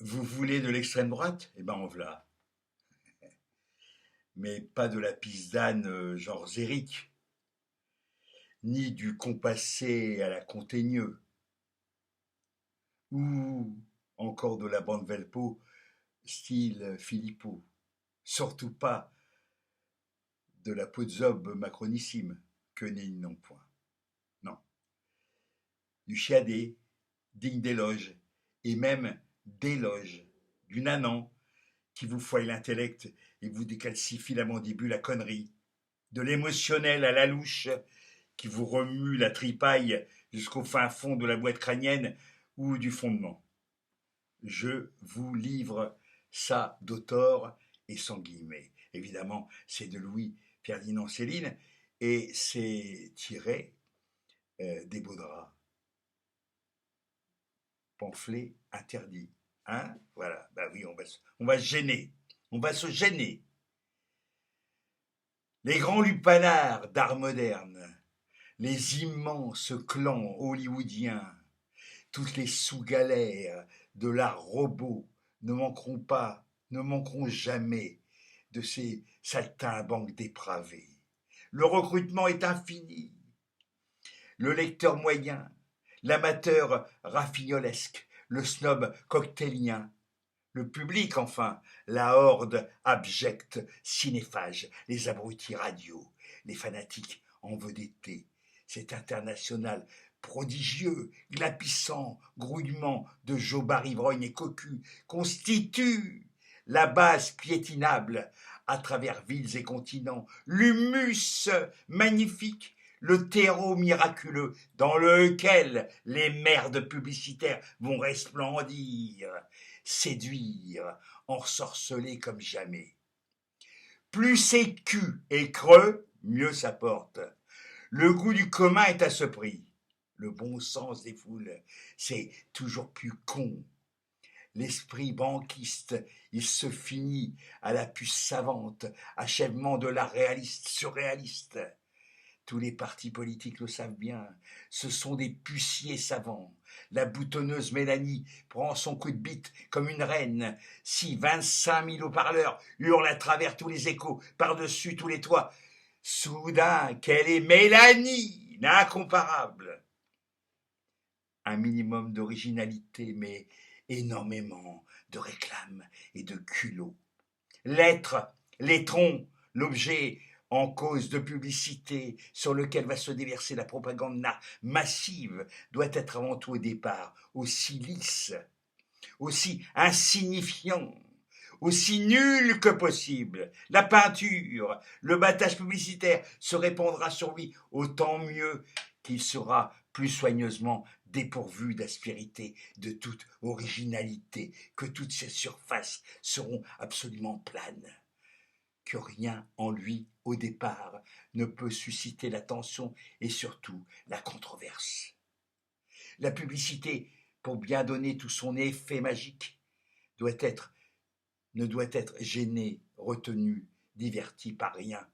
Vous voulez de l'extrême droite? Eh ben en voilà. Mais pas de la pisdane genre Zéric, ni du compassé à la Contaigneux, ou encore de la bande Velpo style Philippot. Surtout pas de la Podzob macronissime, que non point. Non. Du chiadé, digne d'éloge, et même d'éloge, du nanan qui vous foille l'intellect et vous décalcifie la mandibule à connerie, de l'émotionnel à la louche qui vous remue la tripaille jusqu'au fin fond de la boîte crânienne ou du fondement. Je vous livre ça d'auteur et sans guillemets. Évidemment, c'est de Louis Ferdinand Céline et c'est tiré des Baudras. Pamphlet interdit. Hein? Voilà, bah oui, on va se gêner. On va se gêner. Les grands lupanards d'art moderne, les immenses clans hollywoodiens, toutes les sous-galères de l'art robot ne manqueront pas, ne manqueront jamais de ces saltimbanques dépravés. Le recrutement est infini. Le lecteur moyen, l'amateur raffignolesque, le snob cocktailien, le public enfin, la horde abjecte, cinéphage, les abrutis radio, les fanatiques envedettés, cet international prodigieux, glapissant, grouillement de jobards ivrognes et cocus, constitue la base piétinable à travers villes et continents, l'humus magnifique, le terreau miraculeux dans lequel les merdes publicitaires vont resplendir, séduire, ensorceler comme jamais. Plus c'est cul et creux, mieux ça porte. Le goût du commun est à ce prix. Le bon sens des foules, c'est toujours plus con. L'esprit banquiste, il se finit à la puce savante, achèvement de l'art réaliste surréaliste. Tous les partis politiques le savent bien, ce sont des puciers savants. La boutonneuse Mélanie prend son coup de bite comme une reine. Si 25 000 haut-parleurs hurlent à travers tous les échos, par-dessus tous les toits, soudain, quelle est Mélanie, incomparable. Un minimum d'originalité, mais énormément de réclames et de culot. L'être, l'étron, l'objet en cause de publicité sur lequel va se déverser la propagande massive doit être avant tout au départ aussi lisse, aussi insignifiant, aussi nul que possible. La peinture, le battage publicitaire se répandra sur lui autant mieux qu'il sera plus soigneusement dépourvu d'aspérité, de toute originalité, que toutes ses surfaces seront absolument planes, que rien en lui, au départ, ne peut susciter l'attention et surtout la controverse. La publicité, pour bien donner tout son effet magique, doit être, ne doit être gênée, retenue, divertie par rien.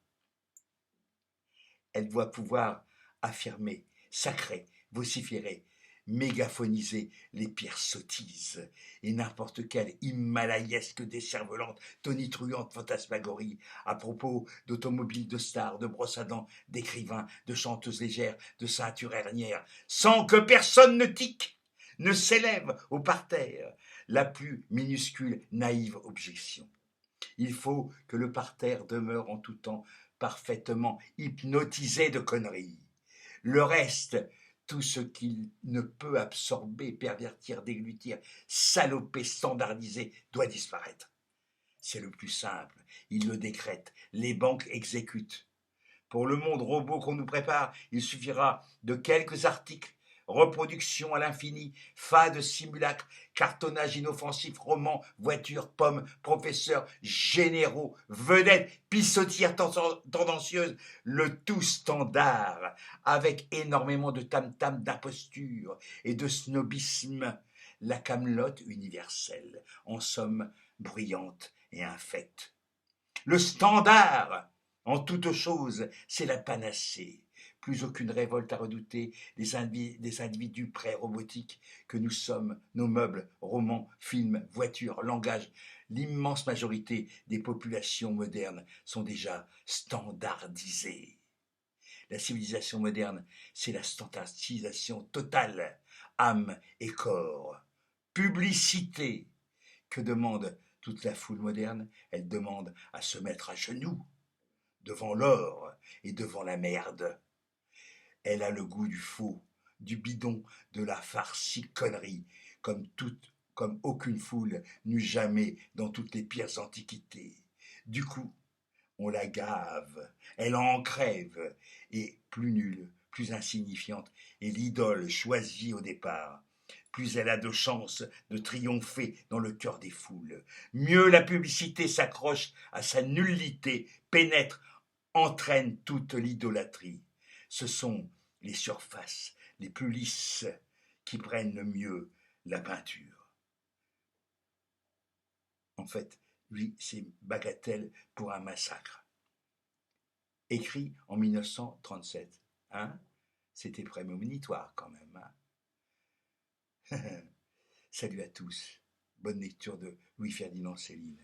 Elle doit pouvoir affirmer, sacrer, vociférer, mégaphoniser les pires sottises et n'importe quelle himalayesque décervelante, tonitruante fantasmagorie à propos d'automobiles, de stars, de brosses à dents, d'écrivains, de chanteuses légères, de ceintures hernières, sans que personne ne tique, ne s'élève au parterre la plus minuscule naïve objection. Il faut que le parterre demeure en tout temps parfaitement hypnotisé de conneries. Le reste, tout ce qu'il ne peut absorber, pervertir, déglutir, saloper, standardiser, doit disparaître. C'est le plus simple. Il le décrète. Les banques exécutent. Pour le monde robot qu'on nous prépare, il suffira de quelques articles, reproduction à l'infini, fades simulacres, cartonnage inoffensif, romans, voitures, pommes, professeurs, généraux, vedettes, pissotières tendancieuses, le tout standard, avec énormément de tam-tam d'imposture et de snobisme, la camelote universelle, en somme bruyante et infecte. Le standard, en toute chose, c'est la panacée plus aucune révolte à redouter, des individus pré-robotiques que nous sommes, nos meubles, romans, films, voitures, langages, l'immense majorité des populations modernes sont déjà standardisées. La civilisation moderne, c'est la standardisation totale, âme et corps. Publicité. Que demande toute la foule moderne? Elle demande à se mettre à genoux devant l'or et devant la merde. Elle a le goût du faux, du bidon, de la farciconnerie, comme aucune foule n'eut jamais dans toutes les pires antiquités. Du coup, on la gave, elle en crève, et plus nulle, plus insignifiante est l'idole choisie au départ. Plus elle a de chances de triompher dans le cœur des foules. Mieux la publicité s'accroche à sa nullité, pénètre, entraîne toute l'idolâtrie. Ce sont les surfaces les plus lisses qui prennent le mieux la peinture. En fait, lui, c'est bagatelle pour un massacre. Écrit en 1937. Hein? C'était prémonitoire quand même. Hein? Salut à tous. Bonne lecture de Louis-Ferdinand Céline.